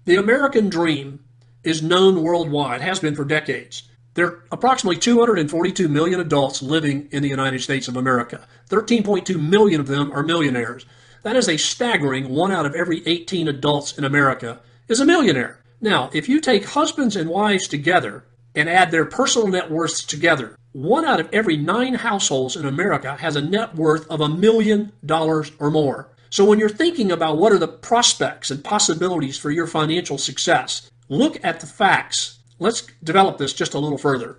The American dream is known worldwide, has been for decades. There are approximately 242 million adults living in the United States of America. 13.2 million of them are millionaires. That is a staggering 1 out of every 18 adults in America is a millionaire. Now, if you take husbands and wives together and add their personal net worths together, 1 out of every 9 households in America has a net worth of $1 million or more. So when you're thinking about what are the prospects and possibilities for your financial success, look at the facts. Let's develop this just a little further.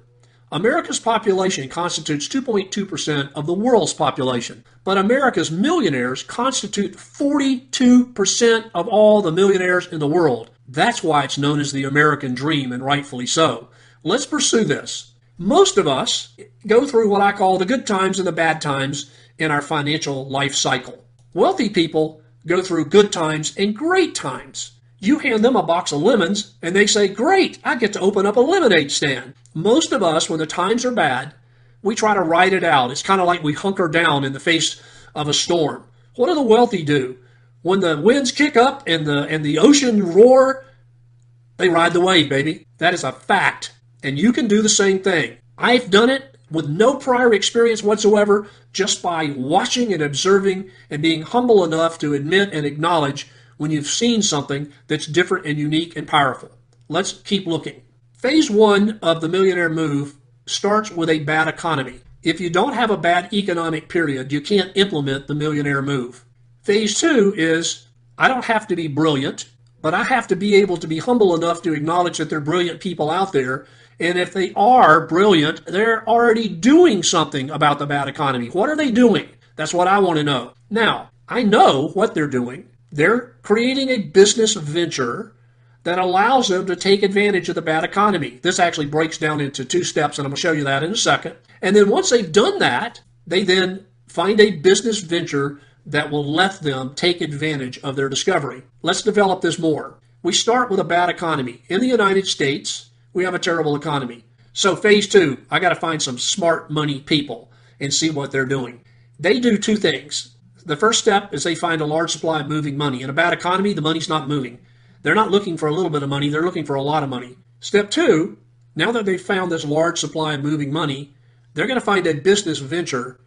America's population constitutes 2.2% of the world's population, but America's millionaires constitute 42% of all the millionaires in the world. That's why it's known as the American dream, and rightfully so. Let's pursue this. Most of us go through what I call the good times and the bad times in our financial life cycle. Wealthy people go through good times and great times. You hand them a box of lemons and they say, great, I get to open up a lemonade stand. Most of us, when the times are bad, we try to ride it out. It's kind of like we hunker down in the face of a storm. What do the wealthy do? When the winds kick up and the ocean roar, they ride the wave, baby. That is a fact. And you can do the same thing. I've done it with no prior experience whatsoever, just by watching and observing and being humble enough to admit and acknowledge when you've seen something that's different and unique and powerful. Let's keep looking. Phase 1 of the millionaire move starts with a bad economy. If you don't have a bad economic period, you can't implement the millionaire move. Phase 2 is, I don't have to be brilliant, but I have to be able to be humble enough to acknowledge that there are brilliant people out there. And if they are brilliant, they're already doing something about the bad economy. What are they doing? That's what I want to know. Now, I know what they're doing. They're creating a business venture that allows them to take advantage of the bad economy. This actually breaks down into 2 steps, and I'm going to show you that in a second. And then once they've done that, they then find a business venture that will let them take advantage of their discovery. Let's develop this more. We start with a bad economy. In the United States, we have a terrible economy. So phase 2, I got to find some smart money people and see what they're doing. They do 2 things. The first step is they find a large supply of moving money. In a bad economy, the money's not moving. They're not looking for a little bit of money. They're looking for a lot of money. Step 2, now that they've found this large supply of moving money, they're going to find a business venture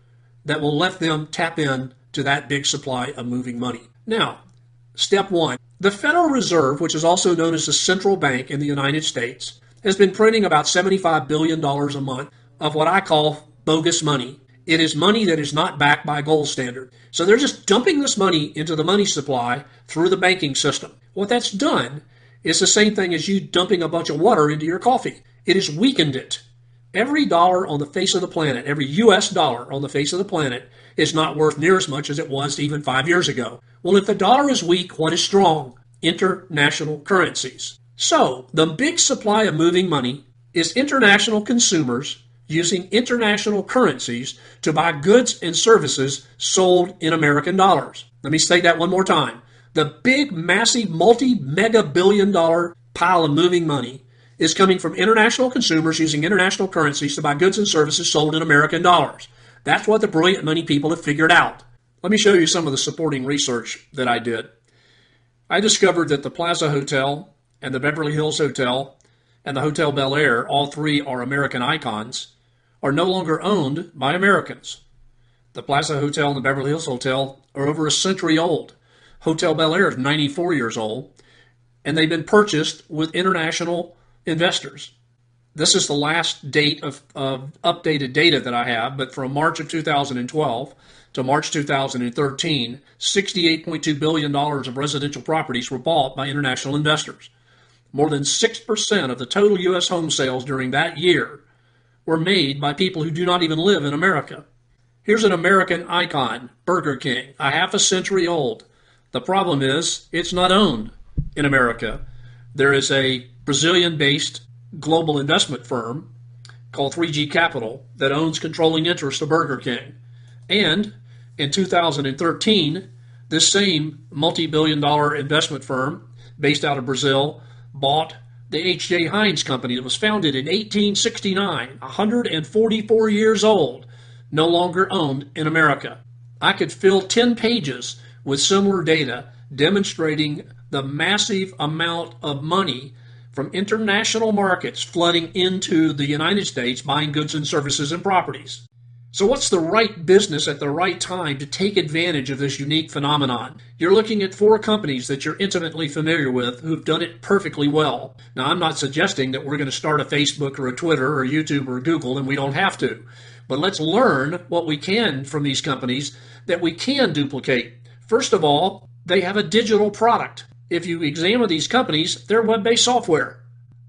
that will let them tap in to that big supply of moving money. Now, step 1, the Federal Reserve, which is also known as the central bank in the United States, has been printing about $75 billion a month of what I call bogus money. It is money that is not backed by a gold standard. So they're just dumping this money into the money supply through the banking system. What that's done is the same thing as you dumping a bunch of water into your coffee. It has weakened it. Every dollar on the face of the planet, every US dollar on the face of the planet is not worth near as much as it was even 5 years ago. Well, if the dollar is weak, what is strong? International currencies. So, the big supply of moving money is international consumers using international currencies to buy goods and services sold in American dollars. Let me say that one more time. The big, massive, multi-mega billion dollar pile of moving money is coming from international consumers using international currencies to buy goods and services sold in American dollars. That's what the brilliant money people have figured out. Let me show you some of the supporting research that I did. I discovered that the Plaza Hotel and the Beverly Hills Hotel and the Hotel Bel Air, all 3 are American icons, are no longer owned by Americans. The Plaza Hotel and the Beverly Hills Hotel are over a century old. Hotel Bel Air is 94 years old, and they've been purchased with international investors. This is the last date of updated data that I have, but from March of 2012 to March 2013, $68.2 billion of residential properties were bought by international investors. More than 6% of the total U.S. home sales during that year were made by people who do not even live in America. Here's an American icon, Burger King, a half a century old. The problem is it's not owned in America. There is a Brazilian-based global investment firm called 3G Capital that owns controlling interest of Burger King. And in 2013, this same multi-billion-dollar investment firm based out of Brazil bought the H.J. Heinz Company that was founded in 1869, 144 years old, no longer owned in America. I could fill 10 pages with similar data demonstrating the massive amount of money from international markets flooding into the United States, buying goods and services and properties. So what's the right business at the right time to take advantage of this unique phenomenon? You're looking at 4 companies that you're intimately familiar with who've done it perfectly well. Now, I'm not suggesting that we're going to start a Facebook or a Twitter or YouTube or Google, and we don't have to. But let's learn what we can from these companies that we can duplicate. First of all, they have a digital product. If you examine these companies, they're web-based software.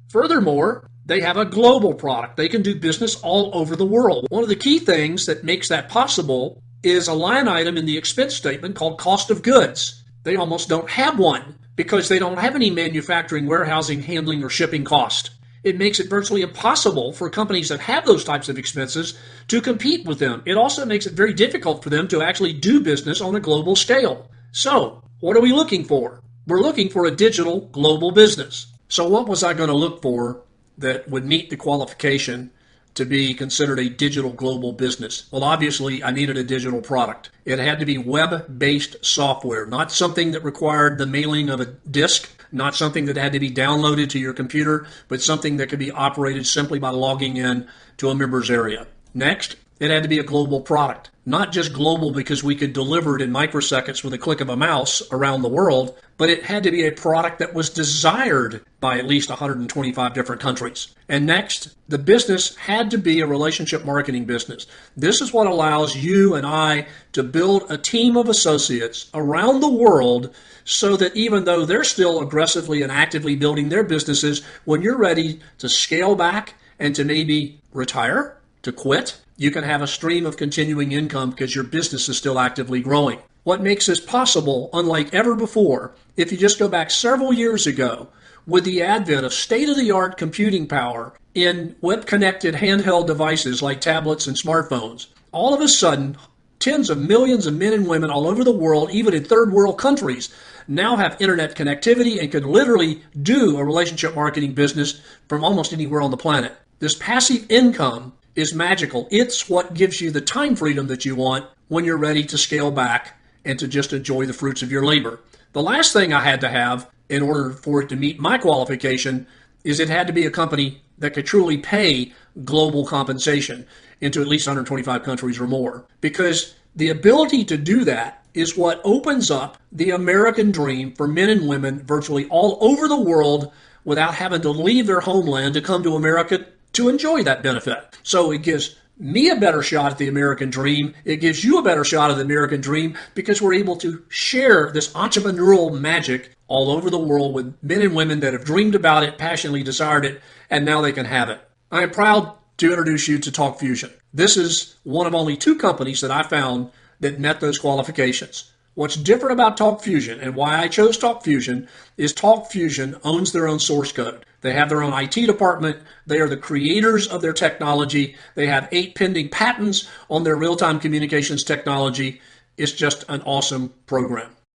Furthermore, they have a global product. They can do business all over the world. One of the key things that makes that possible is a line item in the expense statement called cost of goods. They almost don't have one because they don't have any manufacturing, warehousing, handling, or shipping cost. It makes it virtually impossible for companies that have those types of expenses to compete with them. It also makes it very difficult for them to actually do business on a global scale. So, what are we looking for? We're looking for a digital global business. So what was I going to look for that would meet the qualification to be considered a digital global business? Well, obviously, I needed a digital product. It had to be web-based software, not something that required the mailing of a disk, not something that had to be downloaded to your computer, but something that could be operated simply by logging in to a members area. Next, it had to be a global product. Not just global because we could deliver it in microseconds with a click of a mouse around the world, but it had to be a product that was desired by at least 125 different countries. And next, the business had to be a relationship marketing business. This is what allows you and I to build a team of associates around the world so that even though they're still aggressively and actively building their businesses, when you're ready to scale back and to maybe retire, to quit, you can have a stream of continuing income because your business is still actively growing. What makes this possible, unlike ever before, if you just go back several years ago, with the advent of state-of-the-art computing power in web-connected handheld devices like tablets and smartphones, all of a sudden, tens of millions of men and women all over the world, even in third world countries, now have internet connectivity and can literally do a relationship marketing business from almost anywhere on the planet. This passive income is magical. It's what gives you the time freedom that you want when you're ready to scale back and to just enjoy the fruits of your labor. The last thing I had to have in order for it to meet my qualification is it had to be a company that could truly pay global compensation into at least 125 countries or more. Because the ability to do that is what opens up the American dream for men and women virtually all over the world without having to leave their homeland to come to America to enjoy that benefit. So it gives me a better shot at the American dream. It gives you a better shot at the American dream because we're able to share this entrepreneurial magic all over the world with men and women that have dreamed about it, passionately desired it, and now they can have it. I am proud to introduce you to Talk Fusion. This is one of only 2 companies that I found that met those qualifications. What's different about Talk Fusion and why I chose Talk Fusion is Talk Fusion owns their own source code. They have their own IT department. They are the creators of their technology. They have 8 pending patents on their real-time communications technology. It's just an awesome program.